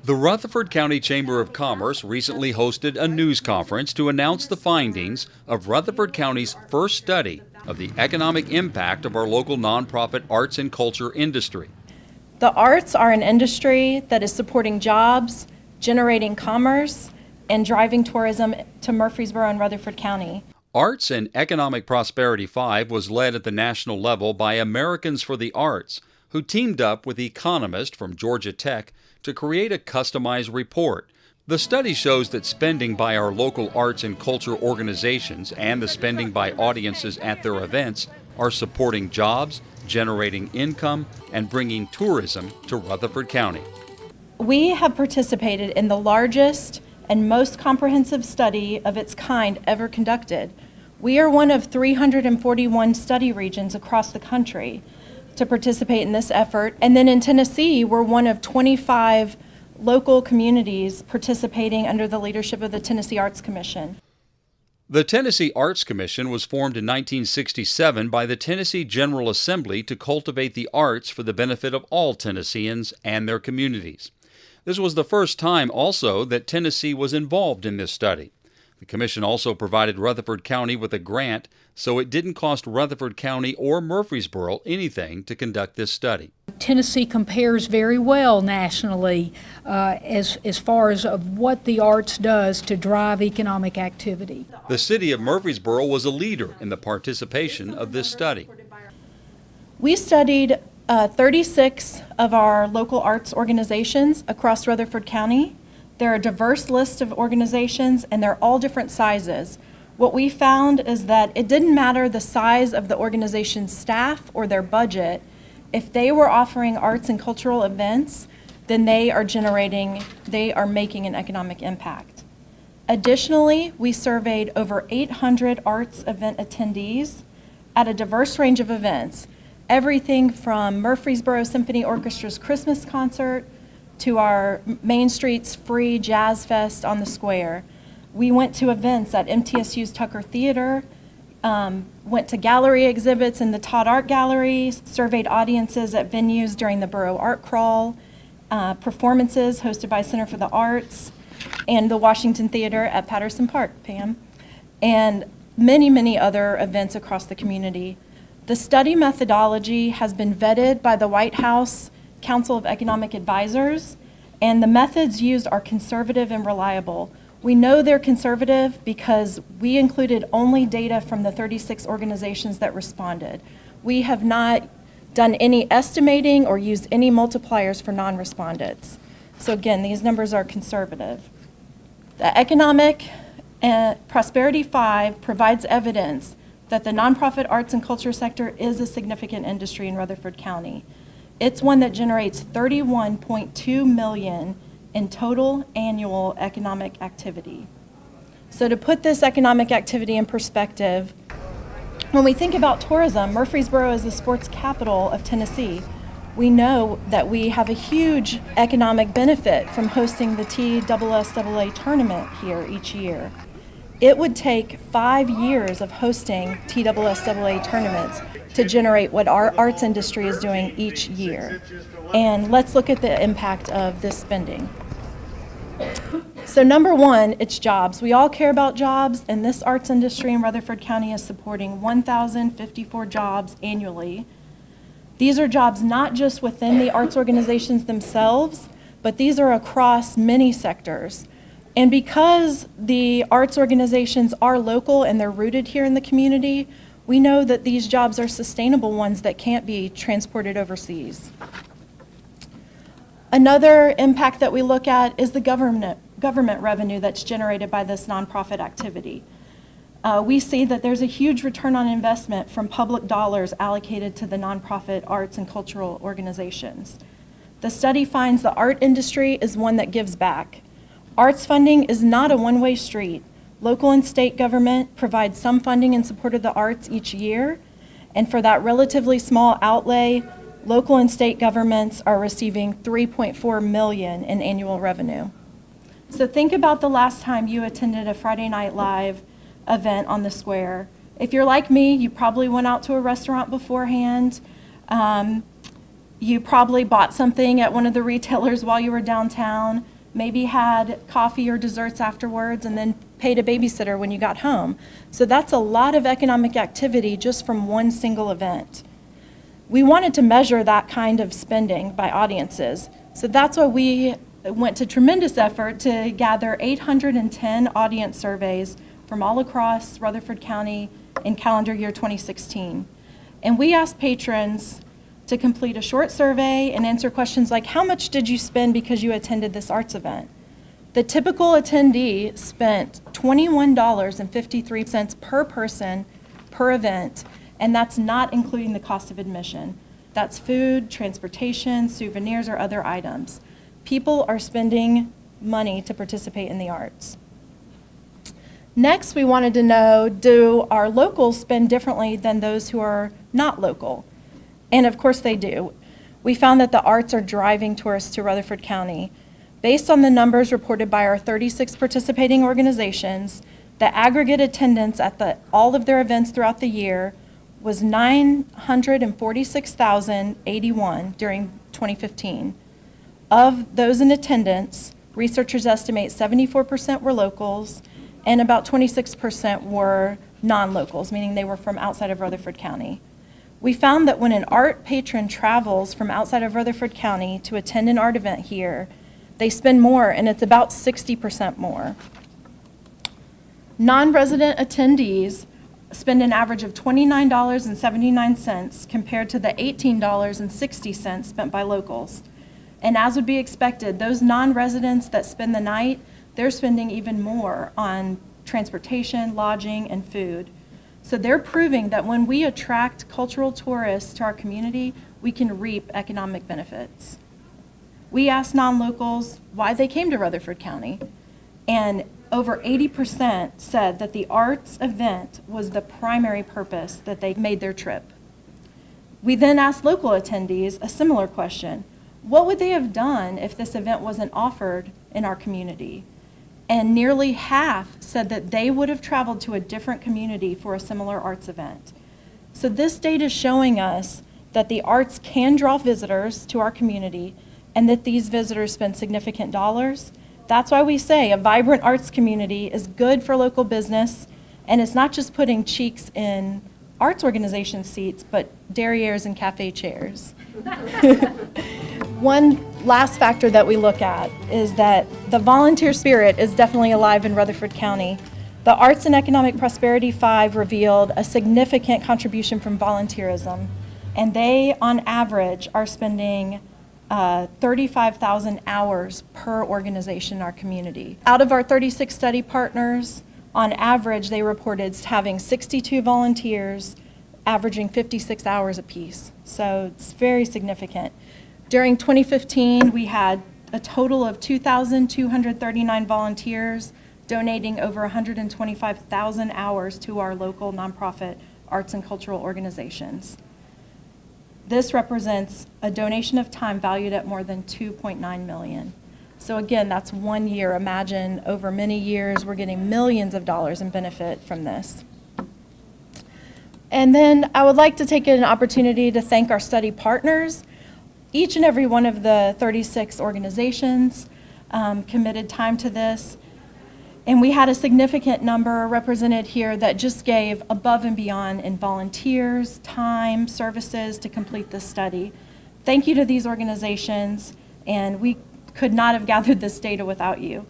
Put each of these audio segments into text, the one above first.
The Rutherford County Chamber of Commerce recently hosted a news conference to announce the findings of Rutherford County's first study of the economic impact of our local nonprofit arts and culture industry. The arts are an industry that is supporting jobs, generating commerce, and driving tourism to Murfreesboro and Rutherford County. Arts and Economic Prosperity 5 was led at the national level by Americans for the Arts, who teamed up with economists from Georgia Tech to create a customized report. The study shows that spending by our local arts and culture organizations and the spending by audiences at their events are supporting jobs, generating income, and bringing tourism to Rutherford County. We have participated in the largest and most comprehensive study of its kind ever conducted. We are one of 341 study regions across the country to participate in this effort. And then in Tennessee, we're one of 25 local communities participating under the leadership of the Tennessee Arts Commission. The Tennessee Arts Commission was formed in 1967 by the Tennessee General Assembly to cultivate the arts for the benefit of all Tennesseans and their communities. This was the first time also that Tennessee was involved in this study. The commission also provided Rutherford County with a grant, so it didn't cost Rutherford County or Murfreesboro anything to conduct this study. Tennessee compares very well nationally as far as of what the arts does to drive economic activity. The city of Murfreesboro was a leader in the participation of this study. We studied 36 of our local arts organizations across Rutherford County. They're a diverse list of organizations, and they're all different sizes. What we found is that it didn't matter the size of the organization's staff or their budget. If they were offering arts and cultural events, then they are making an economic impact. Additionally, we surveyed over 800 arts event attendees at a diverse range of events, everything from Murfreesboro Symphony Orchestra's Christmas concert to our Main Street's free Jazz Fest on the square. We went to events at MTSU's Tucker Theater, went to gallery exhibits in the Todd Art Gallery, surveyed audiences at venues during the Borough Art Crawl, performances hosted by Center for the Arts, and the Washington Theater at Patterson Park, Pam, and many, many other events across the community. The study methodology has been vetted by the White House Council of Economic Advisors, and the methods used are conservative and reliable. We know they're conservative because we included only data from the 36 organizations that responded. We have not done any estimating or used any multipliers for non-respondents. So again, these numbers are conservative. The Economic Prosperity 5 provides evidence that the nonprofit arts and culture sector is a significant industry in Rutherford County. It's one that generates $31.2 million in total annual economic activity. So to put this economic activity in perspective, when we think about tourism, Murfreesboro is the sports capital of Tennessee. We know that we have a huge economic benefit from hosting the TSSAA tournament here each year. It would take 5 years of hosting TSSAA tournaments to generate what our arts industry is doing each year. And let's look at the impact of this spending. So number one, it's jobs. We all care about jobs, and this arts industry in Rutherford County is supporting 1,054 jobs annually. These are jobs not just within the arts organizations themselves, but these are across many sectors. And because the arts organizations are local and they're rooted here in the community, we know that these jobs are sustainable ones that can't be transported overseas. Another impact that we look at is the government revenue that's generated by this nonprofit activity. We see that there's a huge return on investment from public dollars allocated to the nonprofit arts and cultural organizations. The study finds the art industry is one that gives back. Arts funding is not a one-way street. Local and state government provide some funding in support of the arts each year, and for that relatively small outlay, local and state governments are receiving $3.4 million in annual revenue. So think about the last time you attended a Friday Night Live event on the square. If you're like me, you probably went out to a restaurant beforehand. You probably bought something at one of the retailers while you were downtown. maybe had coffee or desserts afterwards, and then paid a babysitter when you got home. So that's a lot of economic activity just from one single event. We wanted to measure that kind of spending by audiences. So that's why we went to tremendous effort to gather 810 audience surveys from all across Rutherford County in calendar year 2016. And we asked patrons to complete a short survey and answer questions like, how much did you spend because you attended this arts event? The typical attendee spent $21.53 per person per event, and that's not including the cost of admission. That's food, transportation, souvenirs, or other items. People are spending money to participate in the arts. Next, we wanted to know, do our locals spend differently than those who are not local? And of course they do. We found that the arts are driving tourists to Rutherford County. Based on the numbers reported by our 36 participating organizations, the aggregate attendance at all of their events throughout the year was 946,081 during 2015. Of those in attendance, researchers estimate 74% were locals and about 26% were non-locals, meaning they were from outside of Rutherford County. We found that when an art patron travels from outside of Rutherford County to attend an art event here, they spend more, and it's about 60% more. Non-resident attendees spend an average of $29.79 compared to the $18.60 spent by locals. And as would be expected, those non-residents that spend the night, they're spending even more on transportation, lodging, and food. So they're proving that when we attract cultural tourists to our community, we can reap economic benefits. We asked non-locals why they came to Rutherford County, and over 80% said that the arts event was the primary purpose that they made their trip. We then asked local attendees a similar question. What would they have done if this event wasn't offered in our community? And nearly half said that they would have traveled to a different community for a similar arts event. So this data is showing us that the arts can draw visitors to our community and that these visitors spend significant dollars. That's why we say a vibrant arts community is good for local business, and it's not just putting cheeks in arts organization seats, but derrieres and cafe chairs. One last factor that we look at is that the volunteer spirit is definitely alive in Rutherford County. The Arts and Economic Prosperity 5 revealed a significant contribution from volunteerism, and they, on average, are spending 35,000 hours per organization in our community. Out of our 36 study partners, on average, they reported having 62 volunteers, averaging 56 hours apiece. So it's very significant. During 2015, we had a total of 2,239 volunteers donating over 125,000 hours to our local nonprofit arts and cultural organizations. This represents a donation of time valued at more than $2.9 million. So again, that's 1 year. Imagine over many years, we're getting millions of dollars in benefit from this. And then I would like to take an opportunity to thank our study partners. Each and every one of the 36 organizations committed time to this. And we had a significant number represented here that just gave above and beyond in volunteers, time, services to complete this study. Thank you to these organizations, and we could not have gathered this data without you.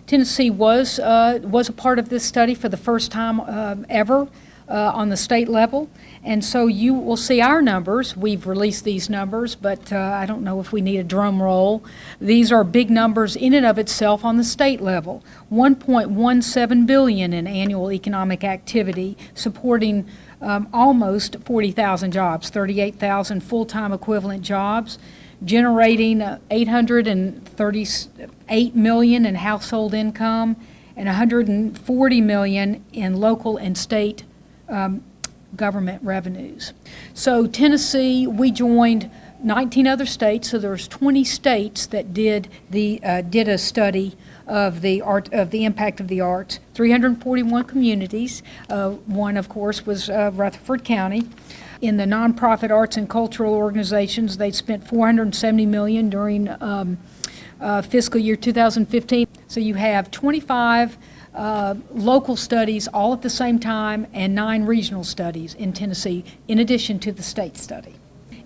Tennessee was a part of this study for the first time ever on the state level, and so you will see our numbers. We've released these numbers, but I don't know if we need a drum roll. These are big numbers in and of itself on the state level. $1.17 billion in annual economic activity, supporting almost 40,000 jobs, 38,000 full-time equivalent jobs, generating $838 million in household income and $140 million in local and state government revenues. So Tennessee, we joined 19 other states, so there's 20 states that did a study of the impact of the arts. 341 communities. One, of course, was Rutherford County. In the nonprofit arts and cultural organizations, they spent $470 million during fiscal year 2015. So you have 25 local studies all at the same time and 9 regional studies in Tennessee, in addition to the state study.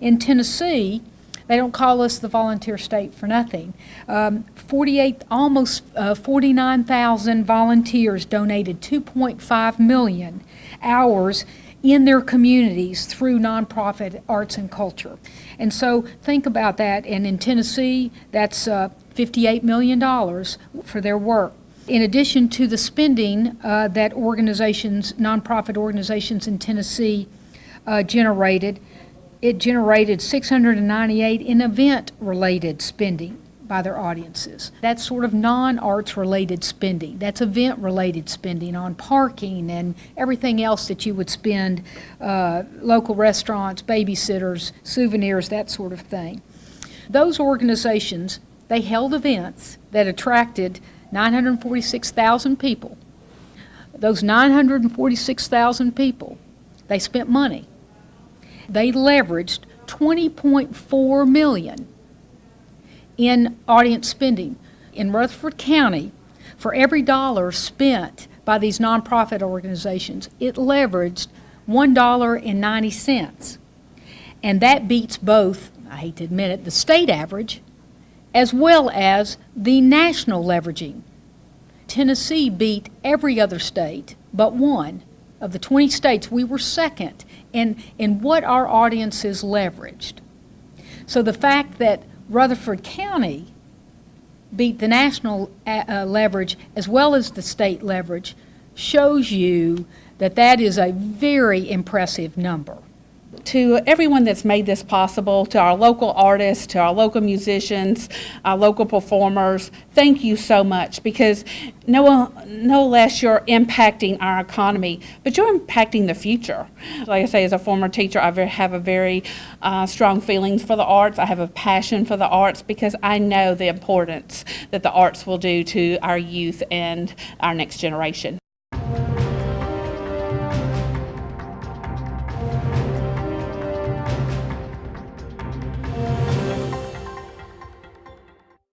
In Tennessee, they don't call us the volunteer state for nothing. Almost 49,000 volunteers donated 2.5 million hours in their communities through nonprofit arts and culture. And so think about that, and in Tennessee, that's $58 million for their work. In addition to the spending that nonprofit organizations in Tennessee generated, it generated $698 in event-related spending by their audiences. That's sort of non-arts related spending. That's event-related spending on parking and everything else that you would spend, local restaurants, babysitters, souvenirs, that sort of thing. Those organizations, they held events that attracted 946,000 people. Those 946,000 people, they spent money. They leveraged $20.4 million in audience spending. In Rutherford County, for every dollar spent by these nonprofit organizations, it leveraged $1.90. And that beats both, I hate to admit it, the state average as well as the national leveraging. Tennessee beat every other state but one. Of the 20 states, we were second in what our audiences leveraged. So the fact that Rutherford County beat the national leverage as well as the state leverage shows you that that is a very impressive number. To everyone that's made this possible, to our local artists, to our local musicians, our local performers, thank you so much, because no less you're impacting our economy, but you're impacting the future. Like I say, as a former teacher, I have a very strong feelings for the arts. I have a passion for the arts because I know the importance that the arts will do to our youth and our next generation.